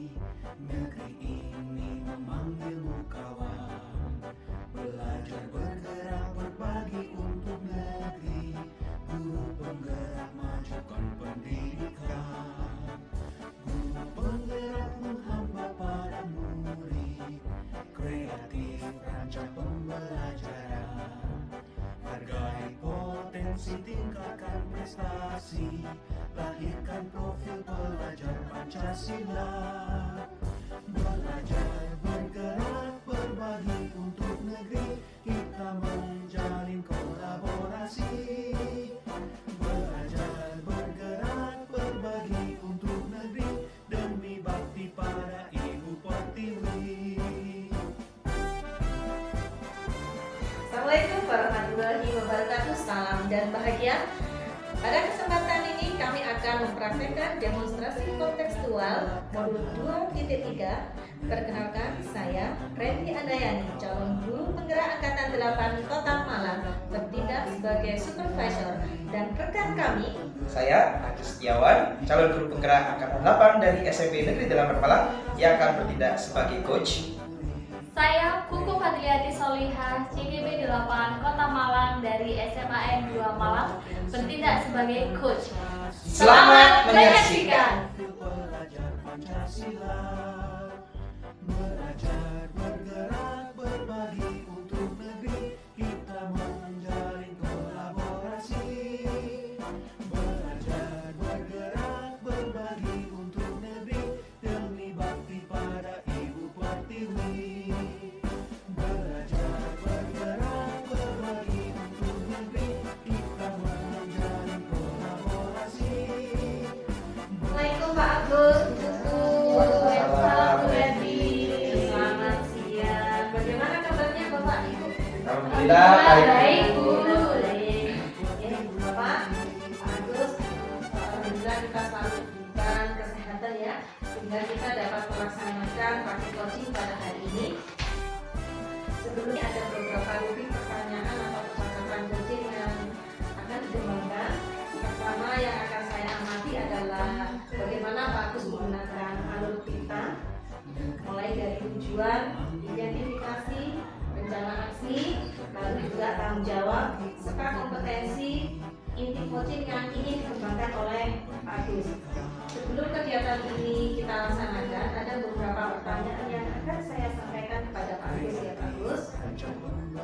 Negeri ini memanggilmu kawan. Belajar bergerak berbagi untuk negeri. Guru penggerak majukan pendidikan. Guru penggerak menghamba pada murid. Kreatif rancang pembelajaran. Hargai potensi, tingkatkan prestasi. Lahirkan profil pelajar Pancasila. Belajar bergerak berbagi untuk negeri. Kita menjalin kolaborasi. Belajar bergerak berbagi untuk negeri. Demi bakti pada Ibu Pertiwi. Assalamualaikum warahmatullahi wabarakatuh. Salam dan bahagia. Pada kesempatan ini kami akan mempraktekkan demonstrasi kontekstual modul 2.3. Perkenalkan, saya Randy Andayani, calon guru penggerak Angkatan 8 Kota Malang, bertindak sebagai supervisor, dan rekan kami, saya Agus Setiawan, calon guru penggerak Angkatan 8 dari SMP Negeri 8 Malang yang akan bertindak sebagai coach. Saya Kuku Fadliati Solihah, CGB 8 Kota Malang dari SMAN 2 Malang, bertindak sebagai coach. Selamat menyaksikan. Belajar bergerak berbagi untuk negeri. Kita menjalin kolaborasi. Belajar bergerak berbagi untuk negeri. Demi bakti pada Ibu Pertiwi. Belajar bergerak berbagi untuk negeri. Kita menjalin kolaborasi. Assalamualaikum Pak Agus, Bu Kuku, salam Bu Randy. Selamat siang. Bagaimana kabarnya Bapak Ibu? Alhamdulillah baik. Bu. Baik. Ya, Bapak Agus, alhamdulillah kita selalu diberikan kesehatan ya, sehingga kita dapat melaksanakan praktik coaching pada hari ini. Sebelumnya ada beberapa rubrik pertanyaan atau percakapan coaching yang akan dikembangkan. Pertama yang akan saya amati adalah bagaimana Pak Agus menggunakan alur kita, mulai dari tujuan, identifikasi, rencana aksi, lalu juga tanggung jawab, serta kompetensi inti coaching yang ingin dikembangkan oleh Pak Agus. Sebelum kegiatan ini kita laksanakan, ada beberapa pertanyaan yang akan saya sampaikan kepada Pak Agus ya Pak Agus.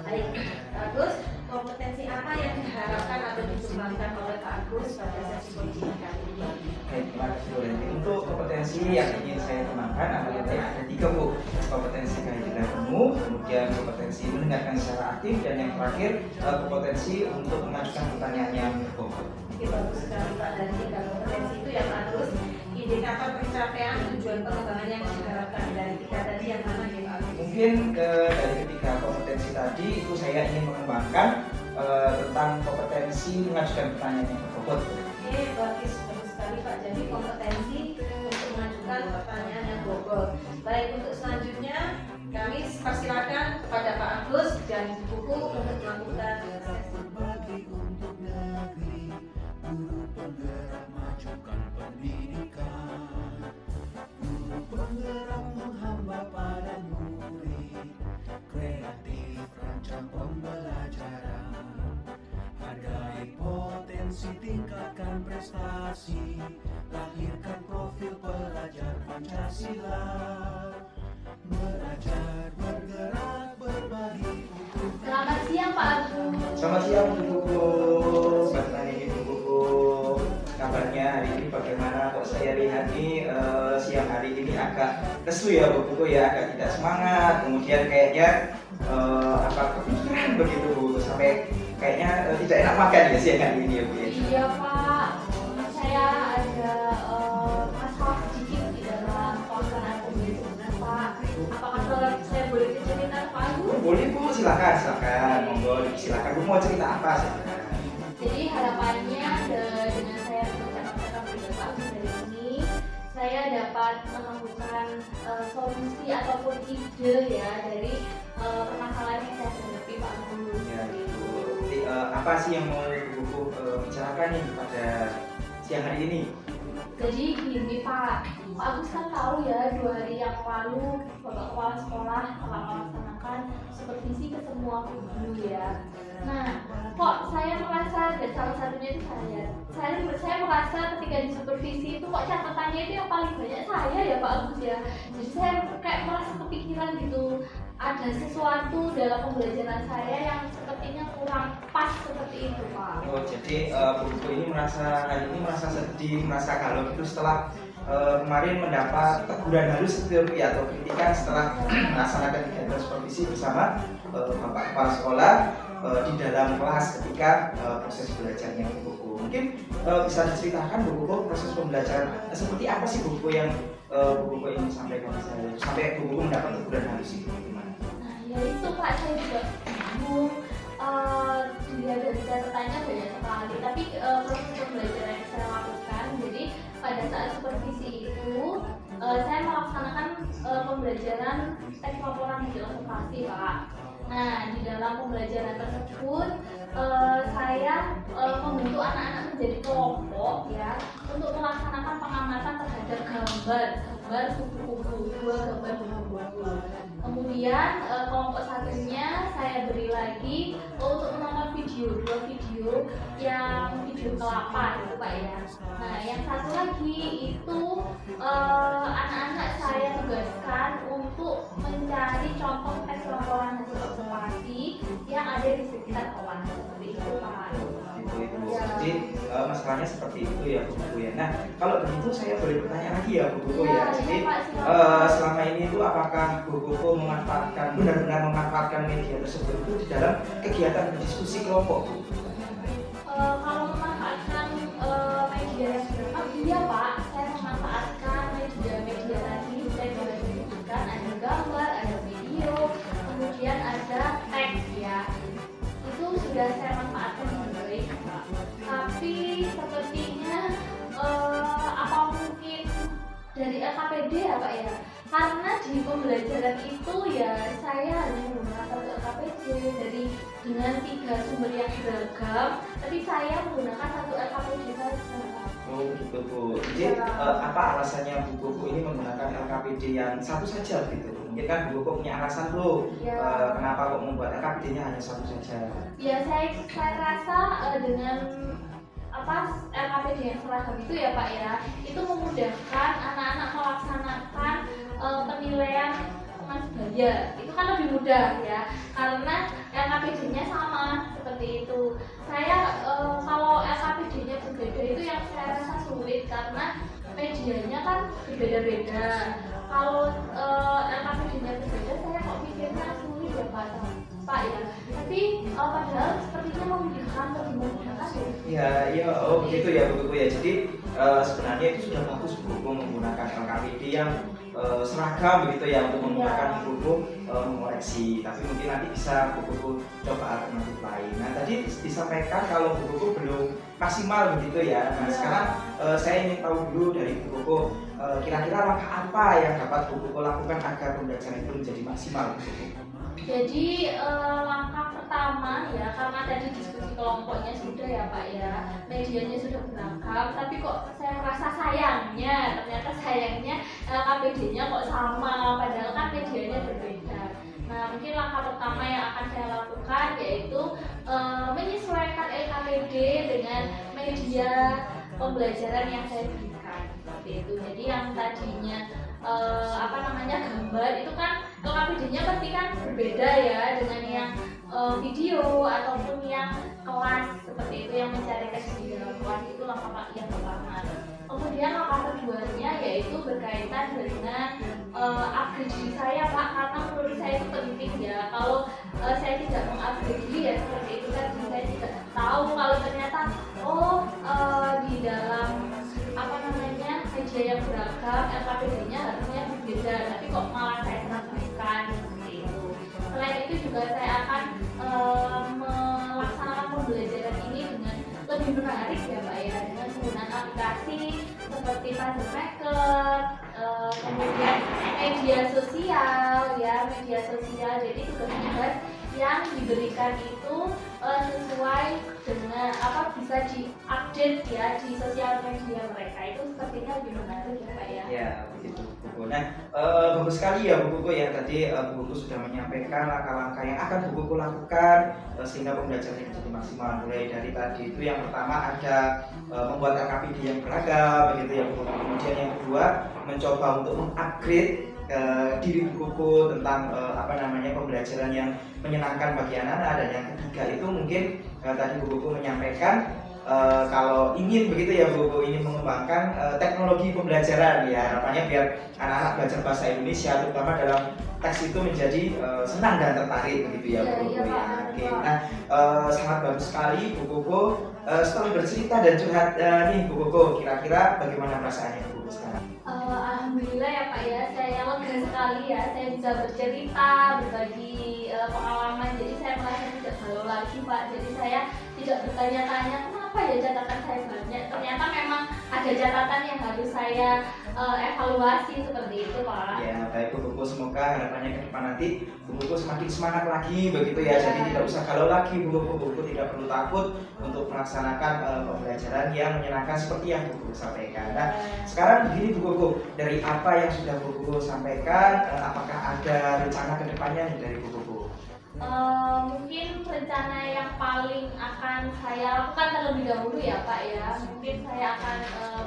Baik, Pak Agus, kompetensi apa yang diharapkan atau dikembangkan oleh Pak Agus pada sesi coaching kali ini? Baik, terima kasih Bu Lenti. Untuk kompetensi yang ingin saya kembangkan adalah ada 3 Bu. Kompetensi kehadiran temu, kemudian kompetensi mendengarkan secara aktif, dan yang terakhir kompetensi untuk mengajukan pertanyaan yang berbobot. Oke, bagus sekali Pak. Dan 3 kompetensi itu ya Pak Agus, indikator pencapaian tujuan pengembangan yang diharapkan dari 3 tadi yang mana ya Pak Agus? Mungkin dari ketiga kompetensi tadi itu saya ingin mengembangkan tentang kompetensi mengajukan pertanyaan yang berbobot. Oke, bagus sekali Pak. Jadi kompetensi untuk mengajukan pertanyaan yang bobot. Baik, untuk selanjutnya kami persilakan kepada Pak Agus dan Buku untuk melakukan sesi. Berbagi untuk negeri. Guru penggerak majukan pendidikan. Guru penggerak menghamba pada murid. Kreatif rancang pembelajaran. Hargai potensi, tingkatkan prestasi. Lahirkan profil pelajar Pancasila. Belajar bergerak berbagi untuk Selamat siang Pak Agus. Selamat siang Bu Buku. Bagaimana ini Bu Buku? Kabarnya hari ini bagaimana? Kok saya lihat nih siang hari ini agak lesu ya Bu Buku ya, agak tidak semangat. Kemudian kayaknya kepikiran begitu Bu, sampai kayaknya tidak enak makan ya siang hari ini ya Bu ya. Iya Pak, saya ada masalah sedikit di dalam pelaksanaan pembelajaran Pak. Apakah saya boleh cerita Pak Agus? Boleh Bu, silakan. Monggo, silakan Bu, mau cerita apa silakan. Jadi harapannya dengan saya bercakap-cakap dengan Pak Agus dari sini, saya dapat menemukan solusi ataupun ide ya dari permasalahan yang saya hadapi Pak Agus. Ya, Bu. Jadi, apa sih yang mau Bu Buku bicarakan nih pada siang hari ini? Jadi gini Pak Agus kan tahu ya 2 hari yang lalu Bapak Kepala Sekolah telah melaksanakan supervisi ke semua guru ya. Nah, kok saya merasa dan salah satunya itu saya merasa ketika di supervisi itu kok catatannya itu yang paling banyak saya ya Pak Agus ya. Jadi saya kayak merasa kepikiran gitu, ada sesuatu dalam pembelajaran saya yang sepertinya kurang pas seperti itu Pak. Oh, jadi Bu ini merasa sedih, merasa galau itu setelah kemarin mendapat teguran halus atau kritikan setelah melaksanakan kegiatan supervisi bersama Bapak Kepala Sekolah di dalam kelas ketika proses belajarnya Bu. Mungkin bisa diceritakan Bu proses pembelajaran seperti apa sih Bu yang Bu ingin sampaikan ke saya sampai Bu mendapat teguran halus itu gimana? Nah ya itu Pak, saya juga bingung. Dilihat dari catatannya banyak sekali, tapi proses pembelajaran yang saya lakukan, jadi pada saat supervisi itu saya melaksanakan pembelajaran teks laporan hasil observasi Pak. Nah di dalam pembelajaran tersebut saya membentuk anak-anak menjadi kelompok ya untuk melaksanakan pengamatan terhadap gambar kupu-kupu, 2 gambar kupu-kupu. Kemudian kelompok satunya saya beri lagi untuk menonton video, 2 video yang video kelapa gitu Pak ya. Nah yang satu lagi itu anak-anak saya tugaskan untuk mencari contoh teks laporan hasil observasi yang ada di sekitar kelas seperti itu Pak. Ya. Jadi masalahnya seperti itu ya Bu ya. Nah kalau begitu saya boleh bertanya lagi ya Bu ya. Jadi selama ini itu apakah Bu benar-benar memanfaatkan media tersebut itu di dalam kegiatan diskusi kelompok Bu? Kalau memanfaatkan media yang berapa? Iya Pak, saya memanfaatkan media tadi saya sudah sebutkan, ada gambar, ada video, kemudian ada teks ya. Itu sudah saya manfaatkan dengan baik Pak. Tapi sepertinya apa mungkin dari LKPD ya Pak ya? Karena di pembelajaran itu ya saya hanya menggunakan 1 LKPD dengan 3 sumber yang beragam, tapi saya menggunakan 1 LKPD saja. Oh gitu Bu. Jadi apa alasannya Bu ini menggunakan LKPD yang satu saja gitu? Mungkin kan Bu punya alasan tuh kenapa kok membuat LKPD-nya hanya satu saja? Ya saya rasa dengan LKPD yang seragam itu ya Pak ya, itu memudahkan anak-anak melaksanakan penilaian Mas-Baya. Itu kan lebih mudah ya, karena LKPD-nya sama seperti itu. Saya kalau LKPD-nya berbeda itu yang saya rasa sulit karena medianya kan berbeda-beda. Kalau LKPD-nya berbeda, saya kok pikirnya sulit ya Pak ya. Tapi padahal sepertinya memudahkan, lebih memudahkan ya. Ya, oh begitu ya Bu ya. Jadi sebenarnya itu sudah bagus Bu menggunakan LKPD yang seragam begitu ya untuk menggunakan buku mengoreksi. Tapi mungkin nanti bisa buku coba alternatif lain. Nah tadi disampaikan kalau buku belum maksimal begitu ya. Nah sekarang saya ingin tahu dulu dari buku kira-kira langkah apa yang dapat buku lakukan agar pembelajaran itu menjadi maksimal Bu? Jadi langkah pertama ya, karena tadi diskusi kelompoknya sudah ya Pak ya, medianya sudah beragam, tapi kok saya merasa ternyata sayangnya LKPD-nya kok sama, padahal kan medianya berbeda. Nah mungkin langkah pertama yang akan saya lakukan yaitu menyesuaikan LKPD dengan media pembelajaran yang saya berikan seperti itu. Jadi yang tadinya gambar itu kan LKPD-nya pasti kan berbeda ya dengan yang video ataupun yang kelas seperti itu, yang mencari teks di dalam kelas. Itu langkah yang pertama. Kemudian langkah keduanya yaitu berkaitan dengan upgrade diri saya Pak, karena menurut saya itu penting ya. Kalau saya tidak mengupgrade diri ya seperti itu kan, saya tidak tahu kalau ternyata di dalam media yang beragam LKPD-nya harusnya berbeda, tapi kok malah saya terapkan seperti itu. Selain itu juga saya akan melaksanakan pembelajaran ini dengan lebih menarik ya Pak ya, dengan penggunaan aplikasi seperti Puzzle Maker, kemudian media sosial. Jadi tugas-tugas yang diberikan itu sesuai dengan bisa diupdate ya di sosial media mereka, itu sepertinya lebih menarik ya Pak ya. Ya begitu Bu Koko. Nah bagus sekali ya Bu Koko ya, tadi Bu Koko sudah menyampaikan langkah-langkah yang akan Bu Koko lakukan sehingga pembelajaran menjadi maksimal. Mulai dari tadi itu yang pertama ada membuat LKPD yang beragam begitu ya Bu Koko. Kemudian yang kedua mencoba untuk mengupgrade diri Bu Koko tentang pembelajaran yang menyenangkan bagi anak-anak. Dan yang ketiga itu mungkin tadi Bu Koko menyampaikan kalau ingin begitu ya Bu Koko, ingin mengembangkan teknologi pembelajaran ya, harapannya biar anak-anak belajar bahasa Indonesia terutama dalam teks itu menjadi senang dan tertarik begitu ya Bu Koko ya. Oke, nah sangat bagus sekali Bu Koko. Setelah bercerita dan curhat nih Bu Koko, kira-kira bagaimana perasaannya Bu Koko sekarang? Alhamdulillah ya Pak ya, saya lega sekali ya, saya bisa bercerita, berbagi pengalaman, jadi saya merasa tidak galau lagi Pak. Jadi saya tidak bertanya-tanya kenapa ya catatan saya banyak, ternyata memang ada catatan yang harus saya evaluasi seperti itu Pak. Ya baik Bu Koko, semoga harapannya ke depan nanti Bu Koko semakin semangat lagi begitu ya, jadi tidak usah galau lagi Bu Koko. Bu Koko tidak perlu takut untuk melaksanakan pembelajaran yang menyenangkan seperti yang Bu Koko sampaikan. Nah sekarang begini Bu Koko, dari apa yang sudah Bu Koko sampaikan, apakah ada rencana ke depannya dari Bu Koko? Mungkin rencana yang paling akan saya lakukan terlebih dahulu ya Pak ya, mungkin saya akan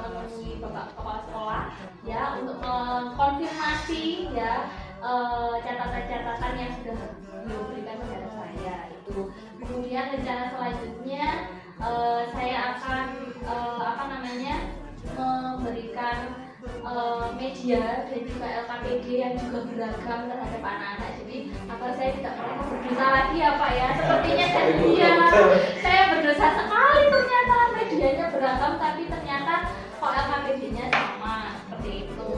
menemui Bapak Kepala Sekolah ya untuk mengkonfirmasi ya catatan-catatan yang sudah beliau berikan kepada saya itu. Kemudian rencana selanjutnya saya akan memberikan media dan juga LKPD yang juga beragam terhadap anak-anak, jadi agar saya tidak merasa berdosa lagi ya Pak ya. Sepertinya saya berdosa sekali, ternyata medianya beragam tapi ternyata kok LKPD-nya sama seperti itu.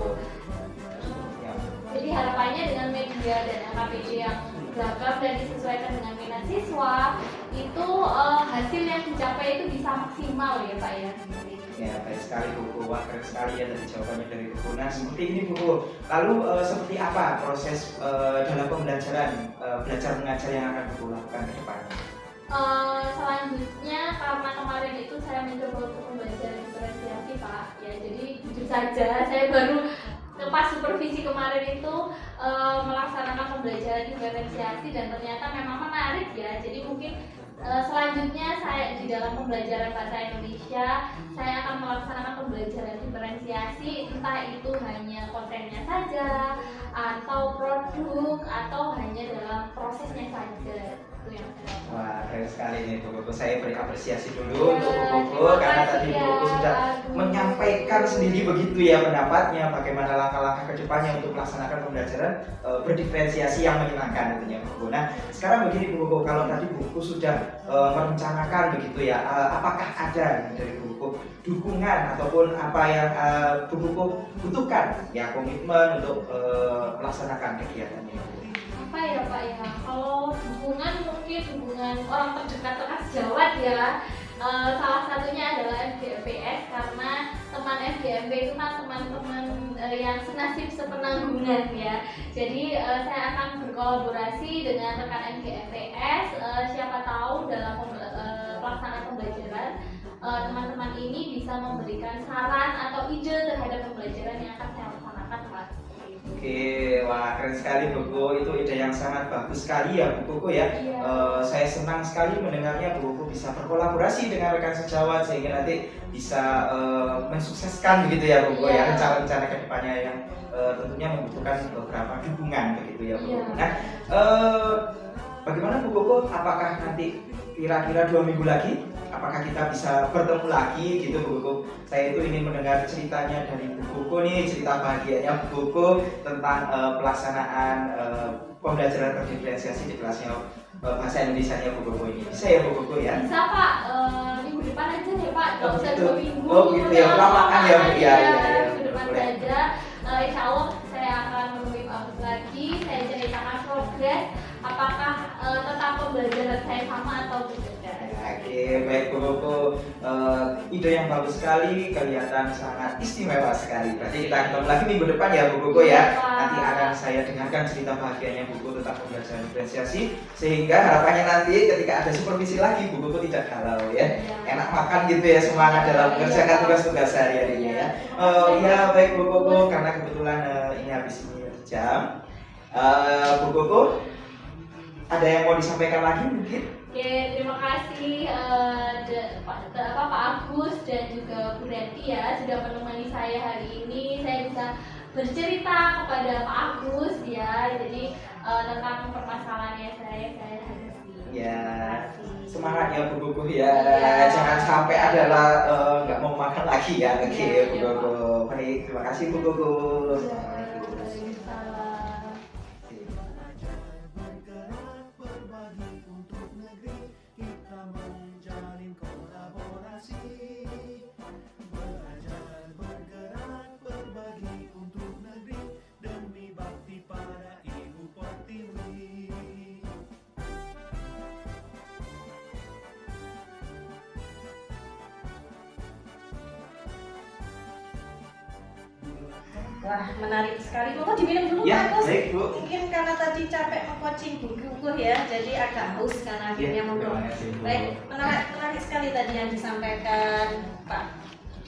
Jadi harapannya dengan media dan LKPD yang beragam dan disesuaikan dengan minat siswa itu hasil yang dicapai itu bisa maksimal ya Pak ya. Ya baik sekali Bu Koko, wah keren sekali ya dari jawabannya dari Bu Koko. Nah seperti ini Bu Koko, lalu seperti apa proses dalam pembelajaran belajar mengajar yang akan Bu Koko lakukan ke depannya? Selanjutnya karena kemarin itu saya mencoba untuk pembelajaran diferensiasi Pak ya, jadi jujur saja saya baru pas supervisi kemarin itu melaksanakan pembelajaran diferensiasi dan ternyata memang menarik ya. Jadi mungkin selanjutnya saya di dalam pembelajaran bahasa Indonesia saya akan melaksanakan pembelajaran diferensiasi, entah itu hanya kontennya saja atau produk atau hanya dalam prosesnya saja. Itu yang saya lakukan. Wah keren sekali nih Bu Koko, saya beri apresiasi dulu untuk Bu Koko karena tadi Bu Koko sudah menyampaikan sendiri begitu ya pendapatnya bagaimana langkah-langkah ke depannya untuk melaksanakan pembelajaran berdiferensiasi yang menyenangkan tentunya Bu Koko. Nah sekarang begini Bu Koko, kalau tadi Bu Koko sudah merencanakan begitu ya, apakah ada dari Bu Koko dukungan ataupun apa yang Bu Koko butuhkan ya, komitmen untuk melaksanakan kegiatannya? Apa ya Pak ya, kalau dukungan mungkin dukungan orang terdekat sejawat ya. Salah satunya adalah FGMPS, karena teman FGMP itu kan teman-teman yang senasib sepenanggungan ya. Jadi saya akan berkolaborasi dengan rekan FGMPS, siapa tahu dalam pelaksanaan pembelajaran teman-teman ini bisa memberikan saran atau ide terhadap pembelajaran yang akan saya laksanakan Pak. Oke, wah keren sekali Bu Koko, itu ide yang sangat bagus sekali ya Bu Koko ya. Saya senang sekali mendengarnya Bu Koko bisa berkolaborasi dengan rekan sejawat sehingga nanti bisa mensukseskan begitu ya Bu Koko ya rencana-rencana kedepannya yang tentunya membutuhkan beberapa dukungan begitu ya Bu Koko. Nah, bagaimana Bu Koko? Apakah nanti kira-kira 2 minggu lagi apakah kita bisa bertemu lagi gitu Bu Koko? Saya itu ingin mendengar ceritanya dari Bu Koko nih, cerita bahagianya Bu Koko tentang pelaksanaan pembelajaran berdiferensiasi di kelasnya bahasa Indonesia-nya Bu Koko ini. Bisa ya Bu Koko ya? Bisa Pak, minggu depan aja deh Pak, nggak usah 2 minggu. Oh gitu ya, kelamaan ya Bu ya. Minggu depan saja, insya Allah saya akan menemui Pak Agus lagi, saya ceritakan progres, apakah tetap pembelajaran saya sama atau tidak. Oke, baik Bu Koko, ide yang bagus sekali, kelihatan sangat istimewa sekali. Berarti kita ketemu lagi minggu depan ya Bu Koko ya. Nanti akan saya dengarkan cerita bahagianya Bu Koko tentang pembelajaran diferensiasi, sehingga harapannya nanti ketika ada supervisi lagi Bu Koko tidak galau ya. Enak makan gitu ya, semangat dalam mengerjakan tugas-tugas sehari-harinya ya. Ya baik Bu Koko, karena kebetulan ini habis ini jam. Bu Koko, ada yang mau disampaikan lagi mungkin? Oke, terima kasih Pak Agus dan juga Bu Reti ya sudah menemani saya hari ini. Saya bisa bercerita kepada Pak Agus ya, jadi tentang permasalahannya saya hadapi. Ya, Terima kasih. semangat ya Bu Koko ya. Iya. Jangan sampai adalah nggak mau makan lagi ya. Oke Iya, Bu iya, Koko. Baik, terima kasih Bu Koko. Waalaikumsalam. Bergerak berbagi untuk negeri, kita menjalin kolaborasi. Belajar bergerak berbagi untuk negeri, demi bakti pada Ibu Pertiwi. Wah, menarik sekali. Kok diminum dulu Ya, Pak Agus? baik Bu. Mungkin karena tadi capek mengcoaching buku ya, jadi agak haus karena akhirnya mau terima kasih, Bu. Baik, menarik sekali tadi yang disampaikan Pak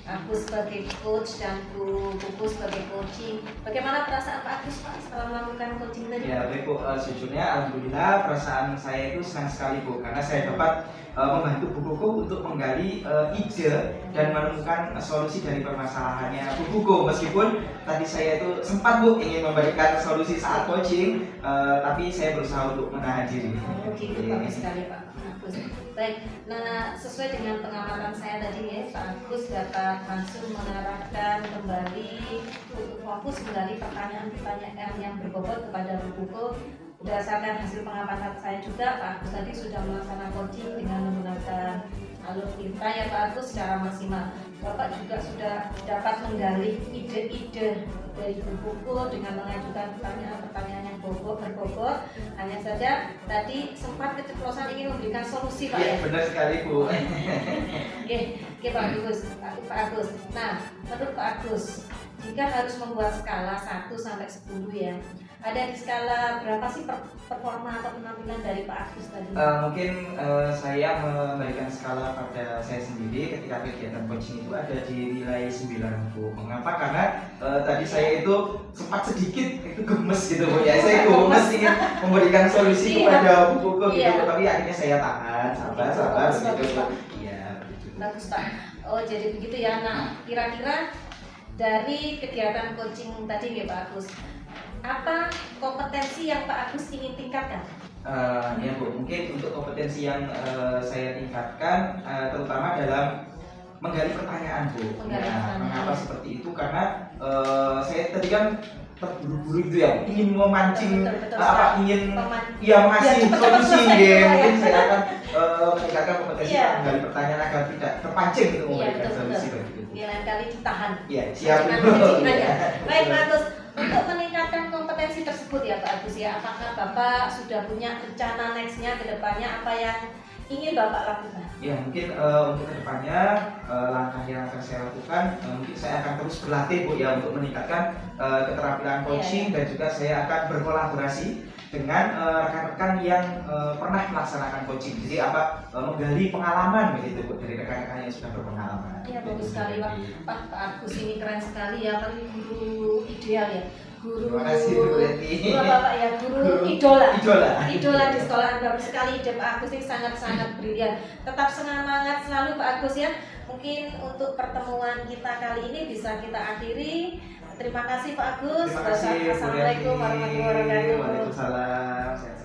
Agus sebagai coach dan Bu Kuku sebagai coaching. Bagaimana perasaan Pak Agus Pak setelah melakukan coaching tadi? Ya baik Bu, sejujurnya alhamdulillah perasaan saya itu senang sekali Bu, karena saya dapat membantu Bu Koko untuk menggali ide dan menemukan solusi dari permasalahannya Bu Koko. Meskipun tadi saya itu sempat Bu ingin memberikan solusi saat coaching, tapi saya berusaha untuk menahan diri. Oh, gitu, bagus sekali Pak Agus. Baik, nah sesuai dengan pengamatan saya tadi ya, Pak Agus dapat langsung mengarahkan kembali untuk fokus menggali pertanyaan-pertanyaan yang berbobot kepada Bu Koko. Berdasarkan hasil pengamatan saya juga, Pak Agus tadi sudah melaksanakan coaching dengan menggunakan alur tinta ya Pak Agus secara maksimal. Bapak juga sudah dapat menggali ide-ide dari Bu Koko dengan mengajukan pertanyaan-pertanyaan yang berbobot. Hanya saja tadi sempat keceplosan ingin memberikan solusi Pak Iya ya. benar sekali Bu. Oke, Pak Agus. Pak Agus. Nah, menurut Pak Agus, jika harus membuat skala 1 sampai 10 ya, ada di skala berapa sih performa atau penampilan dari Pak Agus tadi? Mungkin saya memberikan skala pada saya sendiri ketika kegiatan coaching itu ada di nilai 9 Bu. Mengapa? Karena tadi saya itu sempat sedikit itu gemes gitu Bu ya. Saya gemes ingin memberikan solusi Iya. kepada Bu Koko gitu, Iya. tapi akhirnya saya tahan, sabar Bagus, begitu Pak. Bu. Iya, begitu. Bagus Pak. Oh jadi begitu ya. Nah kira-kira dari kegiatan coaching tadi ya Pak Agus, apa kompetensi yang Pak Agus ingin tingkatkan? Ya Bu, mungkin untuk kompetensi yang saya tingkatkan terutama dalam menggali pertanyaan Bu. Menggali Ya, pertanyaan. mengapa seperti itu? Karena saya tadi kan terburu-buru gitu ya, ingin memancing Betul, ingin Peman- ya mengasih cepet-cepet solusi selesai ya. gitu, Mungkin ya. saya akan meningkatkan kompetensi Iya. menggali pertanyaan agar tidak terpancing untuk Iya memberikan betul solusi betul. begitu. Ya lain kali ditahan. Iya, siap. Jangan aja. Iya. Baik Pak Agus, untuk meningkatkan kompetensi tersebut ya Pak Agus ya, apakah Bapak sudah punya rencana nextnya ke depannya apa yang ingin Bapak lakukan? Ya mungkin untuk kedepannya langkah yang akan saya lakukan mungkin saya akan terus berlatih Bu ya untuk meningkatkan keterampilan coaching dan juga saya akan berkolaborasi dengan rekan-rekan yang pernah melaksanakan coaching. Jadi menggali pengalaman begitu Bu dari rekan-rekan yang sudah berpengalaman. Iya bagus sekali Pak. Pak Agus ini keren sekali ya, kan guru ideal ya. Guru. Terima kasih Bu Leti. Guru apa Pak ya? Guru idola. Idola Di sekolah. Bagus sekali ide Pak Agus ini sangat-sangat brilian. Tetap semangat selalu Pak Agus ya. Mungkin untuk pertemuan kita kali ini bisa kita akhiri. Terima kasih Pak Agus. Terima kasih Bu Leti. Assalamualaikum warahmatullahi wabarakatuh. Waalaikumsalam. Sehat-sehat.